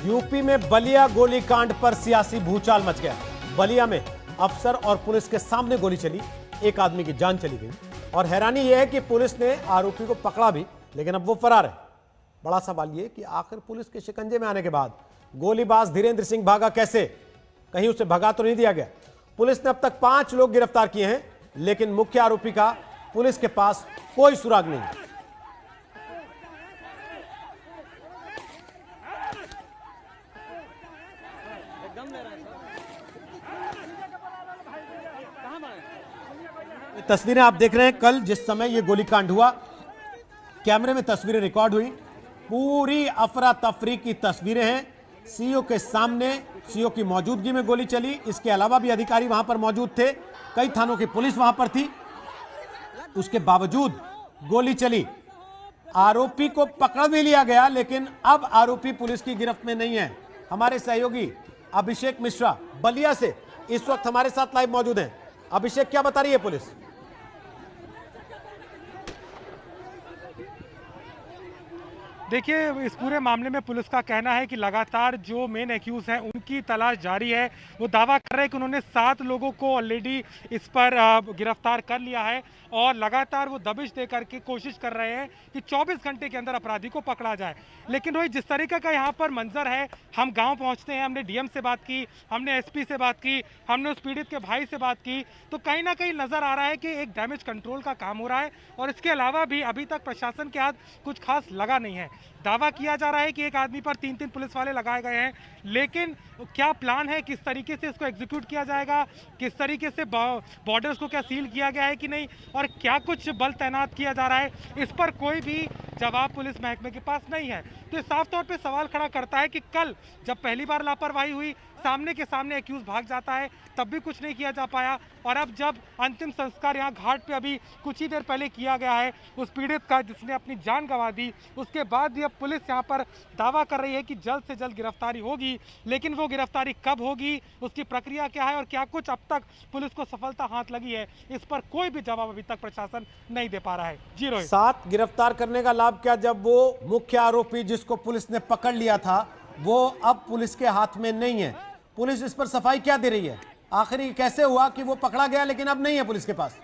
UP में बलिया गोलीकांड पर सियासी भूचाल मच गया। बलिया में अफसर और पुलिस के सामने गोली चली, एक आदमी की जान चली गई और हैरानी यह है कि पुलिस ने आरोपी को पकड़ा भी, लेकिन अब वो फरार है। बड़ा सवाल यह कि आखिर पुलिस के शिकंजे में आने के बाद गोलीबाज धीरेन्द्र सिंह भागा कैसे? कहीं उसे भगा तो नहीं दिया गया? पुलिस ने अब तक 5 लोग गिरफ्तार किए हैं, लेकिन मुख्य आरोपी का पुलिस के पास कोई सुराग नहीं। तस्वीरें आप देख रहे हैं, कल जिस समय यह गोलीकांड हुआ, कैमरे में तस्वीरें रिकॉर्ड हुई। पूरी अफरा तफरी की तस्वीरें हैं। सीओ के सामने सीओ की मौजूदगी में गोली चली। इसके अलावा भी अधिकारी वहां पर मौजूद थे, कई थानों की पुलिस वहां पर थी, उसके बावजूद गोली चली। आरोपी को पकड़ भी लिया गया, लेकिन अब आरोपी पुलिस की गिरफ्त में नहीं है। हमारे सहयोगी अभिषेक मिश्रा बलिया से इस वक्त हमारे साथ लाइव मौजूद हैं। अभिषेक, क्या बता रही है पुलिस? देखिए, इस पूरे मामले में पुलिस का कहना है कि लगातार जो मेन एक्यूज हैं उनकी तलाश जारी है। वो दावा कर रहे हैं कि उन्होंने 7 लोगों को ऑलरेडी इस पर गिरफ्तार कर लिया है और लगातार वो दबिश दे करके कोशिश कर रहे हैं कि 24 घंटे के अंदर अपराधी को पकड़ा जाए। लेकिन रोहित, जिस तरीके का यहाँ पर मंजर है, हम गाँव पहुँचते हैं, हमने डीएम से बात की, हमने एसपी से बात की, हमने उस पीड़ित के भाई से बात की, तो कहीं ना कहीं नजर आ रहा है कि एक डैमेज कंट्रोल का काम हो रहा है और इसके अलावा भी अभी तक प्रशासन के हाथ कुछ खास लगा नहीं है। दावा किया जा रहा है कि एक आदमी पर 3 पुलिस वाले लगाए गए हैं, लेकिन क्या प्लान है, किस तरीके से इसको एग्जीक्यूट किया जाएगा, किस तरीके से बॉर्डर्स को क्या सील किया गया है कि नहीं, और क्या कुछ बल तैनात किया जा रहा है, इस पर कोई भी जवाब पुलिस महकमे के पास नहीं है। तो ये साफ तौर पे सवाल खड़ा करता है कि कल जब पहली बार लापरवाही हुई, सामने के सामने एक्यूज भाग जाता है, तब भी कुछ नहीं किया जा पाया, और अब जब अंतिम संस्कार यहाँ घाट पे अभी कुछ ही देर पहले किया गया है उस पीड़ित का जिसने अपनी जान गंवा दी, उसके बाद भी अब पुलिस यहाँ पर दावा कर रही है कि जल्द से जल्द गिरफ्तारी होगी। लेकिन वो गिरफ्तारी कब होगी, उसकी प्रक्रिया क्या है और क्या कुछ अब तक पुलिस को सफलता हाथ लगी है, इस पर कोई भी जवाब अभी तक प्रशासन नहीं दे पा रहा है। जी रोहित। 7 गिरफ्तार करने का लाभ क्या, जब वो मुख्य आरोपी जिसको पुलिस ने पकड़ लिया था वो अब पुलिस के हाथ में नहीं है? पुलिस इस पर सफाई क्या दे रही है? आखिर ये कैसे हुआ कि वो पकड़ा गया लेकिन अब नहीं है पुलिस के पास?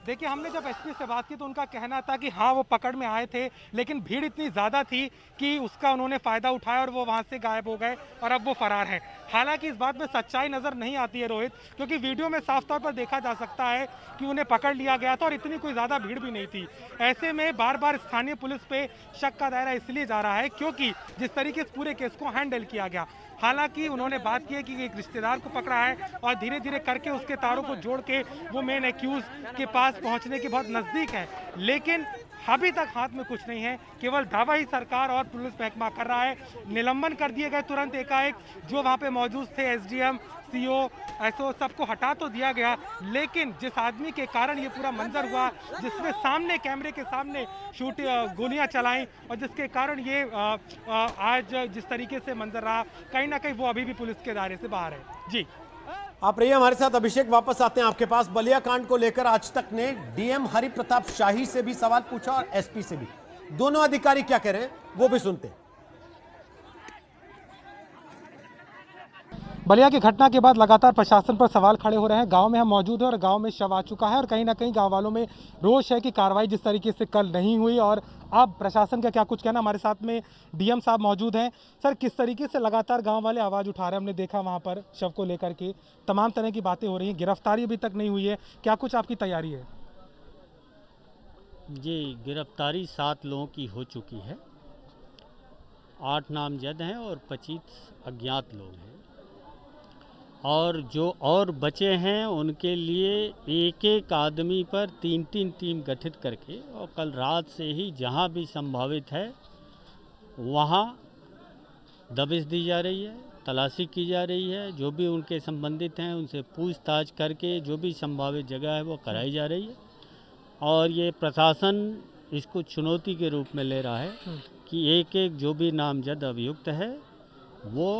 देखिए, हमने जब एसपी से बात की तो उनका कहना था कि हाँ, वो पकड़ में आए थे, लेकिन भीड़ इतनी ज़्यादा थी कि उसका उन्होंने फ़ायदा उठाया और वो वहाँ से गायब हो गए और अब वो फरार है। हालांकि इस बात में सच्चाई नज़र नहीं आती है रोहित, क्योंकि वीडियो में साफ तौर पर देखा जा सकता है कि उन्हें पकड़ लिया गया था और इतनी कोई ज़्यादा भीड़ भी नहीं थी। ऐसे में बार बार स्थानीय पुलिस पे शक का दायरा इसलिए जा रहा है क्योंकि जिस तरीके से पूरे केस को हैंडल किया गया, हालांकि उन्होंने बात की है कि एक रिश्तेदार को पकड़ा है और धीरे धीरे करके उसके तारों को जोड़ के वो मेन एक्यूज के पास पहुंचने के बहुत नज़दीक है, लेकिन अभी तक हाथ में कुछ नहीं है। केवल दावा ही सरकार और पुलिस महकमा कर रहा है। निलंबन कर दिए गए तुरंत एकाएक जो वहां पे मौजूद थे, एसडीएम, सीओ, एसओ, सबको हटा तो दिया गया, लेकिन जिस आदमी के कारण ये पूरा मंजर हुआ, जिसने सामने कैमरे के सामने गोलियां चलाई और जिसके कारण ये आज जिस तरीके से मंजर रहा, कहीं ना कहीं वो अभी भी पुलिस के दायरे से बाहर है। जी, आप रहिए हमारे साथ। अभिषेक, वापस आते हैं आपके पास। बलिया कांड को लेकर आज तक ने डीएम हरि प्रताप शाही से भी सवाल पूछा और एसपी से भी। दोनों अधिकारी क्या कह रहे हैं वो भी सुनते हैं। बलिया की घटना के बाद लगातार प्रशासन पर सवाल खड़े हो रहे हैं। गांव में हम मौजूद हैं और गांव में शव आ चुका है और कहीं ना कहीं गांव वालों में रोष है कि कार्रवाई जिस तरीके से कल नहीं हुई, और अब प्रशासन का क्या कुछ कहना। हमारे साथ में डीएम साहब मौजूद हैं। सर, किस तरीके से लगातार गांव वाले आवाज़ उठा रहे हैं? हमने देखा वहां पर शव को लेकर के तमाम तरह की बातें हो रही हैं, गिरफ्तारी अभी तक नहीं हुई है, क्या कुछ आपकी तैयारी है? जी, गिरफ्तारी 7 लोगों की हो चुकी है। 8 नामजद हैं और 25 अज्ञात लोग हैं, और जो और बचे हैं उनके लिए एक एक आदमी पर 3-3 टीम गठित करके और कल रात से ही जहां भी संभावित है वहां दबिश दी जा रही है, तलाशी की जा रही है। जो भी उनके संबंधित हैं उनसे पूछताछ करके जो भी संभावित जगह है वो कराई जा रही है, और ये प्रशासन इसको चुनौती के रूप में ले रहा है कि एक एक जो भी नामजद अभियुक्त है वो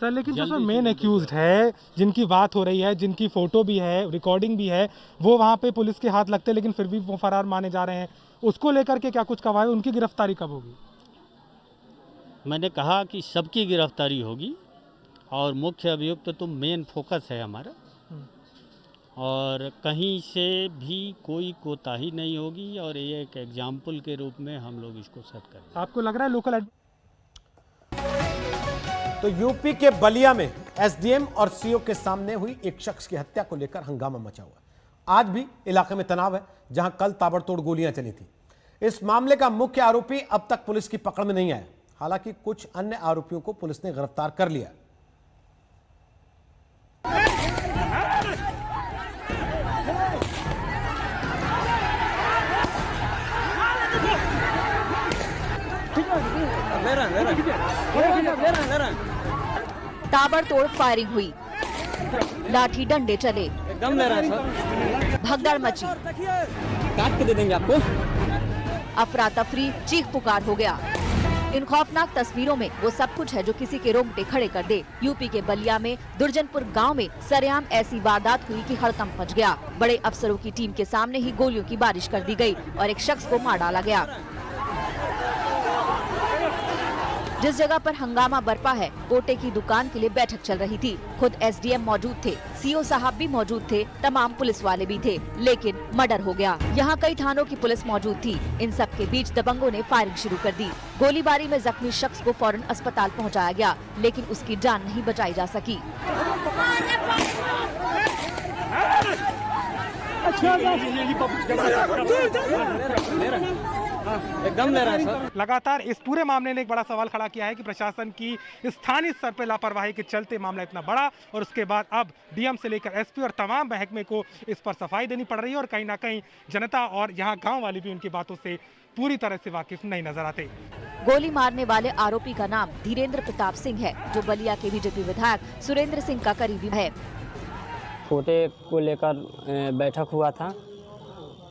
सर लेकिन जो जल्दी से मेन जल्दी एक्यूज्ड है, जिनकी बात हो रही है, जिनकी फोटो भी है, रिकॉर्डिंग भी है, वो वहाँ पे पुलिस के हाथ लगते लेकिन फिर भी वो फरार माने जा रहे हैं, उसको लेकर के क्या कुछ कहा है? उनकी गिरफ्तारी कब होगी? मैंने कहा कि सबकी गिरफ्तारी होगी और मुख्य अभियुक्त तो मेन फोकस है हमारा, और कहीं से भी कोई कोताही नहीं होगी और ये एक एग्जाम्पल के रूप में हम लोग इसको सेट करेंगे। आपको लग रहा है लोकल तो यूपी के बलिया में एसडीएम और सीओ के सामने हुई एक शख्स की हत्या को लेकर हंगामा मचा हुआ है। आज भी इलाके में तनाव है, जहां कल ताबड़तोड़ गोलियां चली थी। इस मामले का मुख्य आरोपी अब तक पुलिस की पकड़ में नहीं आया। हालांकि कुछ अन्य आरोपियों को पुलिस ने गिरफ्तार कर लिया। ताबड़तोड़ फायरिंग हुई, लाठी डंडे चले, एकदम ले रहा है सर, भगदड़ मची, काट के दे देंगे आपको। अफरा तफरी, चीख पुकार हो गया। इन खौफनाक तस्वीरों में वो सब कुछ है जो किसी के रोंगटे खड़े कर दे। यूपी के बलिया में दुर्जनपुर गांव में सरेआम ऐसी वारदात हुई कि हड़कंप मच गया। बड़े अफसरों की टीम के सामने ही गोलियों की बारिश कर दी गई और एक शख्स को मार डाला गया। जिस जगह पर हंगामा बरपा है, कोटे की दुकान के लिए बैठक चल रही थी। खुद एसडीएम मौजूद थे, सीओ साहब भी मौजूद थे, तमाम पुलिस वाले भी थे, लेकिन मर्डर हो गया। यहाँ कई थानों की पुलिस मौजूद थी। इन सब के बीच दबंगों ने फायरिंग शुरू कर दी। गोलीबारी में जख्मी शख्स को फौरन अस्पताल पहुँचाया गया, लेकिन उसकी जान नहीं बचाई जा सकी। एकदम ले रहा है सर। लगातार इस पूरे मामले ने एक बड़ा सवाल खड़ा किया है कि प्रशासन की स्थानीय स्तर पर लापरवाही के चलते मामला इतना बड़ा, और उसके बाद अब डीएम से लेकर एसपी और तमाम महकमे को इस पर सफाई देनी पड़ रही है, और कहीं ना कहीं जनता और यहाँ गांव वाले भी उनकी बातों से पूरी तरह से वाकिफ नहीं नजर आते। गोली मारने वाले आरोपी का नाम धीरेन्द्र प्रताप सिंह है, जो बलिया के बीजेपी विधायक सुरेंद्र सिंह का करीबी है। कोटे को लेकर बैठक हुआ था,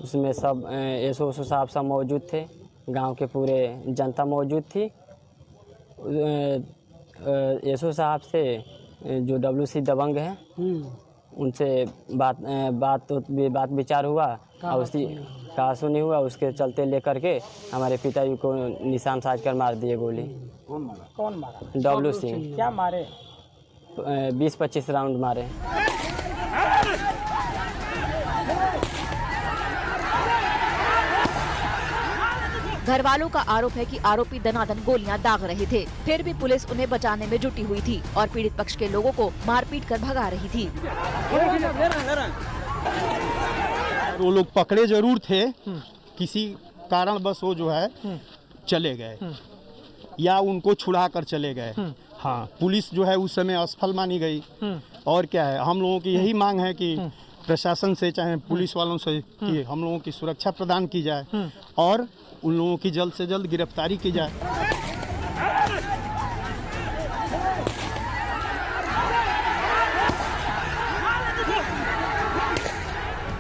उसमें सब एसओ साहब सब मौजूद थे, गांव के पूरे जनता मौजूद थी। एसओ साहब से जो WC दबंग है उनसे बात विचार हुआ और उसी कहा सुनी हुआ, उसके चलते लेकर के हमारे पिताजी को निशान साध कर मार दिए गोली। कौन मारा? WC। क्या मारे? 20-25 राउंड मारे। घर वालों का आरोप है कि आरोपी दनादन गोलियां दाग रहे थे, फिर भी पुलिस उन्हें बचाने में जुटी हुई थी और पीड़ित पक्ष के लोगों को मारपीट कर भगा रही थी। वो लोग पकड़े जरूर थे, किसी कारणवश वो जो है चले गए या उनको छुड़ा कर चले गए। हाँ, पुलिस जो है उस समय असफल मानी गई। और क्या है, हम लोगों की यही मांग है कि प्रशासन से चाहे पुलिस वालों से कि हम लोगों की सुरक्षा प्रदान की जाए और उन लोगों की जल्द से जल्द गिरफ्तारी की जाए।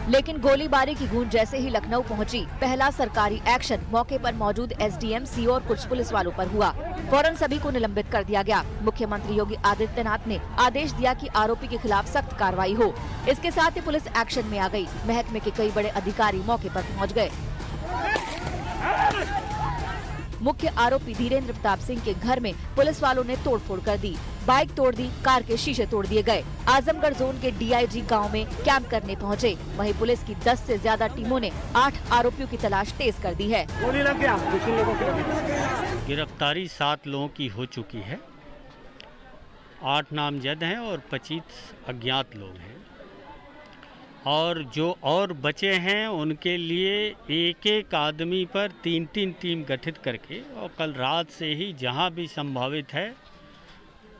लेकिन गोलीबारी की गूंज जैसे ही लखनऊ पहुंची, पहला सरकारी एक्शन मौके पर मौजूद एसडीएम, सीओ और कुछ पुलिस वालों पर हुआ। फौरन सभी को निलंबित कर दिया गया। मुख्यमंत्री योगी आदित्यनाथ ने आदेश दिया कि आरोपी के खिलाफ सख्त कार्रवाई हो। इसके साथ ही पुलिस एक्शन में आ गई। महकमे के कई बड़े अधिकारी मौके पर पहुँच गए। मुख्य आरोपी धीरेन्द्र प्रताप सिंह के घर में पुलिस वालों ने तोड़फोड़ कर दी, बाइक तोड़ दी, कार के शीशे तोड़ दिए गए। आजमगढ़ जोन के डीआईजी गांव में कैंप करने पहुंचे। वहीं पुलिस की 10 से ज्यादा टीमों ने 8 आरोपियों की तलाश तेज कर दी है। गिरफ्तारी 7 लोगों की हो चुकी है। 8 नामजद हैं और 25 अज्ञात लोग हैं, और जो और बचे हैं उनके लिए एक एक आदमी पर 3-3 टीम गठित करके और कल रात से ही जहां भी संभावित है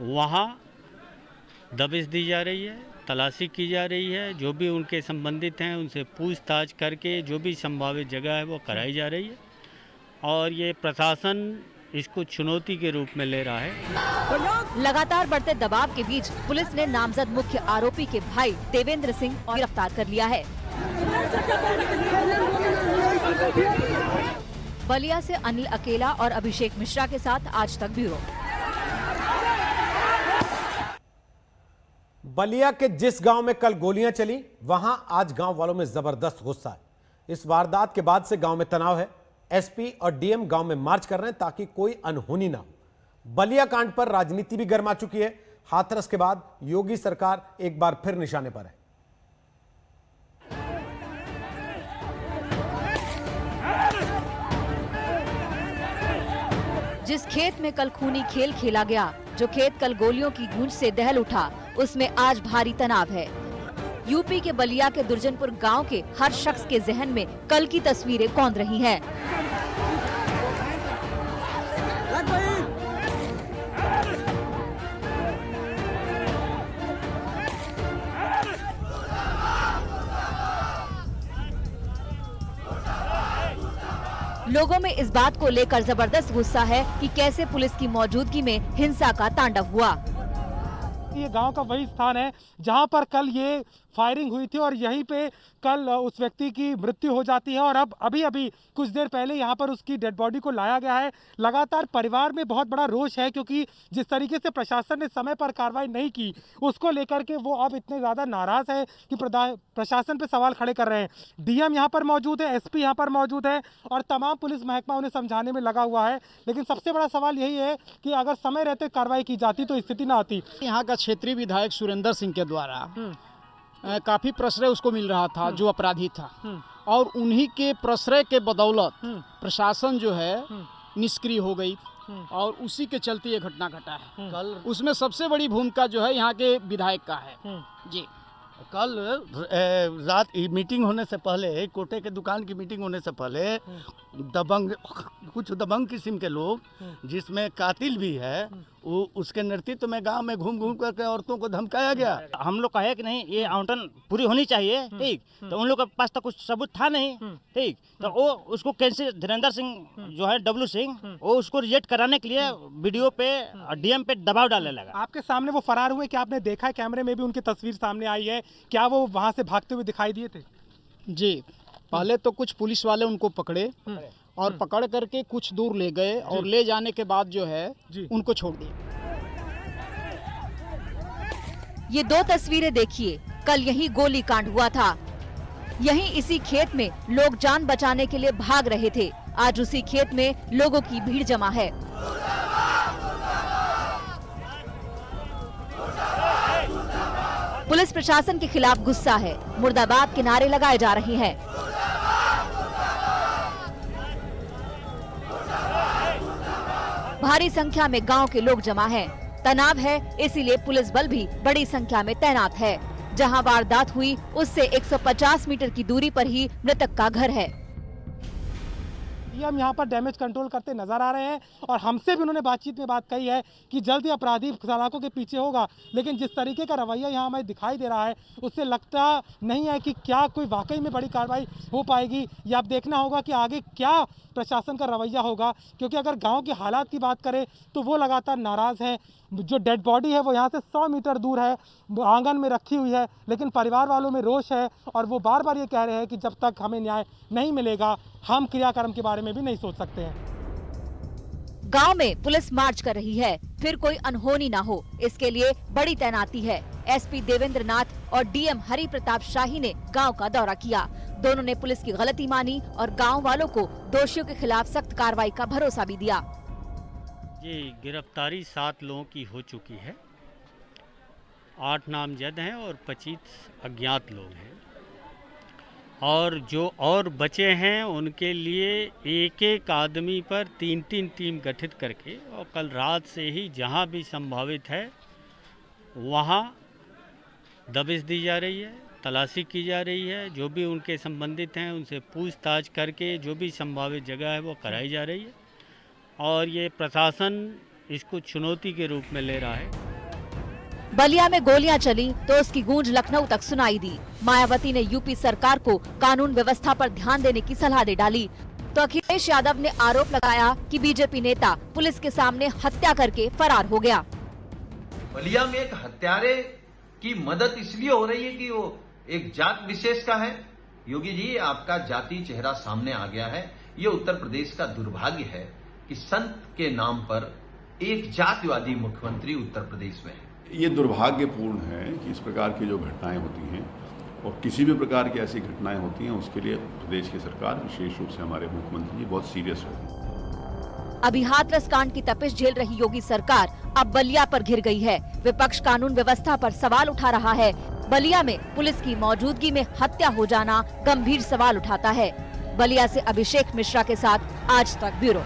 वहां दबिश दी जा रही है, तलाशी की जा रही है। जो भी उनके संबंधित हैं उनसे पूछताछ करके जो भी संभावित जगह है वो कराई जा रही है, और ये प्रशासन इसको चुनौती के रूप में ले रहा है। लगातार बढ़ते दबाव के बीच पुलिस ने नामजद मुख्य आरोपी के भाई देवेंद्र सिंह को गिरफ्तार कर लिया है। बलिया से अनिल अकेला और अभिषेक मिश्रा के साथ आज तक ब्यूरो। बलिया के जिस गांव में कल गोलियां चली वहां आज गांव वालों में जबरदस्त गुस्सा है। इस वारदात के बाद से गांव में तनाव है। एसपी और डीएम गांव में मार्च कर रहे हैं ताकि कोई अनहोनी ना हो। बलिया कांड पर राजनीति भी गर्मा चुकी है। हाथरस के बाद योगी सरकार एक बार फिर निशाने पर है। जिस खेत में कल खूनी खेल खेला गया, जो खेत कल गोलियों की गूंज से दहल उठा, उसमें आज भारी तनाव है। यूपी के बलिया के दुर्जनपुर गांव के हर शख्स के जहन में कल की तस्वीरें कौंध रही हैं। लोगों में इस बात को लेकर जबरदस्त गुस्सा है कि कैसे पुलिस की मौजूदगी में हिंसा का तांडव हुआ। ये गांव का वही स्थान है जहां पर कल ये फायरिंग हुई थी और यहीं पे कल उस व्यक्ति की मृत्यु हो जाती है और अब अभी कुछ देर पहले यहां पर उसकी डेड बॉडी को लाया गया है। लगातार परिवार में बहुत बड़ा रोष है क्योंकि जिस तरीके से प्रशासन ने समय पर कार्रवाई नहीं की, उसको लेकर के वो अब इतने ज़्यादा नाराज़ है कि प्रशासन पे सवाल खड़े कर रहे हैं। डीएम यहाँ पर मौजूद है, एसपी यहाँ पर मौजूद है और तमाम पुलिस महकमा उन्हें समझाने में लगा हुआ है। लेकिन सबसे बड़ा सवाल यही है कि अगर समय रहते कार्रवाई की जाती तो स्थिति ना आती। यहाँ का क्षेत्रीय विधायक सुरेंद्र सिंह के द्वारा काफी प्रश्रय उसको मिल रहा था जो अपराधी था और उन्हीं के प्रश्रय के बदौलत प्रशासन जो है निष्क्रिय हो गई और उसी के चलते ये घटना घटा है। कल उसमें सबसे बड़ी भूमिका जो है यहाँ के विधायक का है। जी कल रात मीटिंग होने से पहले, कोटे के दुकान की मीटिंग होने से पहले कुछ दबंग किस्म के लोग जिसमें कातिल भी है, वो उसके नेतृत्व में गांव में घूम करके औरतों को धमकाया गया। हम लोग कहे कि नहीं ये आवंटन पूरी होनी चाहिए, ठीक, तो उन लोग के पास तो कुछ सबूत था नहीं, ठीक, तो वो उसको कैसे धीरेन्द्र सिंह जो है डब्लू सिंह, वो उसको रिजेक्ट कराने के लिए वीडियो पे और डीएम पे दबाव डालने लगा। आपके सामने वो फरार हुए, क्या आपने देखा है? कैमरे में भी उनकी तस्वीर सामने आई है। क्या वो वहां से भागते हुए दिखाई दिए थे? जी, पहले तो कुछ पुलिस वाले उनको पकड़े और पकड़ करके कुछ दूर ले गए और ले जाने के बाद जो है उनको छोड़ दिया। ये दो तस्वीरें देखिए, कल यही गोली कांड हुआ था। यहीं इसी खेत में लोग जान बचाने के लिए भाग रहे थे। आज उसी खेत में लोगों की भीड़ जमा है। पुलिस प्रशासन के खिलाफ गुस्सा है। मुर्दाबाद के नारे लगाए जा रहे हैं। भारी संख्या में गांव के लोग जमा हैं। तनाव है, इसीलिए पुलिस बल भी बड़ी संख्या में तैनात है। जहां वारदात हुई उससे 150 मीटर की दूरी पर ही मृतक का घर है। हम यहाँ पर डैमेज कंट्रोल करते नजर आ रहे हैं और हमसे भी उन्होंने बातचीत में बात कही है कि जल्द ही अपराधी सलाखों के पीछे होगा। लेकिन जिस तरीके का रवैया यहाँ हमें दिखाई दे रहा है, उससे लगता नहीं है कि क्या कोई वाकई में बड़ी कार्रवाई हो पाएगी। या अब देखना होगा कि आगे क्या प्रशासन का रवैया होगा, क्योंकि अगर गांव के हालात की बात करें तो वो लगातार नाराज़ हैं। जो डेड बॉडी है वो यहाँ से 100 मीटर दूर है, आंगन में रखी हुई है, लेकिन परिवार वालों में रोष है और वो बार बार ये कह रहे हैं कि जब तक हमें न्याय नहीं मिलेगा हम क्रियाक्रम के बारे में भी नहीं सोच सकते हैं। गांव में पुलिस मार्च कर रही है, फिर कोई अनहोनी ना हो, इसके लिए बड़ी तैनाती है। एसपी देवेंद्र नाथ और डीएम हरि प्रताप शाही ने गांव का दौरा किया। दोनों ने पुलिस की गलती मानी और गांव वालों को दोषियों के खिलाफ सख्त कार्रवाई का भरोसा भी दिया। जी, गिरफ्तारी 7 लोगों की हो चुकी है। 8 नामजद हैं और 25 अज्ञात लोग हैं और जो और बचे हैं उनके लिए एक आदमी पर 3 टीम गठित करके और कल रात से ही जहां भी संभावित है वहां दबिश दी जा रही है, तलाशी की जा रही है। जो भी उनके संबंधित हैं उनसे पूछताछ करके जो भी संभावित जगह है वो कराई जा रही है और ये प्रशासन इसको चुनौती के रूप में ले रहा है। बलिया में गोलियां चली तो उसकी गूंज लखनऊ तक सुनाई दी। मायावती ने यूपी सरकार को कानून व्यवस्था पर ध्यान देने की सलाह दे डाली तो अखिलेश यादव ने आरोप लगाया कि बीजेपी नेता पुलिस के सामने हत्या करके फरार हो गया। बलिया में एक हत्यारे की मदद इसलिए हो रही है कि वो एक जात विशेष का है। योगी जी, आपका जाति चेहरा सामने आ गया है। ये उत्तर प्रदेश का दुर्भाग्य है कि संत के नाम पर एक जातिवादी मुख्यमंत्री उत्तर प्रदेश में है। ये दुर्भाग्यपूर्ण है कि इस प्रकार की जो घटनाएं होती हैं और किसी भी प्रकार की ऐसी घटनाएं होती हैं उसके लिए प्रदेश की सरकार, विशेष रूप से हमारे मुख्यमंत्री जी, बहुत सीरियस रहते हैं। अभी हाथरस कांड की तपिश झेल रही योगी सरकार अब बलिया पर घिर गई है। विपक्ष कानून व्यवस्था पर सवाल उठा रहा है। बलिया में पुलिस की मौजूदगी में हत्या हो जाना गंभीर सवाल उठाता है। बलिया से अभिषेक मिश्रा के साथ आज तक ब्यूरो।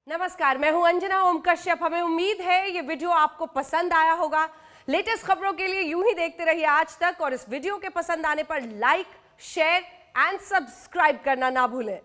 नमस्कार, मैं हूं अंजना ओम कश्यप। हमें उम्मीद है ये वीडियो आपको पसंद आया होगा। लेटेस्ट खबरों के लिए यूं ही देखते रहिए आज तक, और इस वीडियो के पसंद आने पर लाइक, शेयर एंड सब्सक्राइब करना ना भूलें।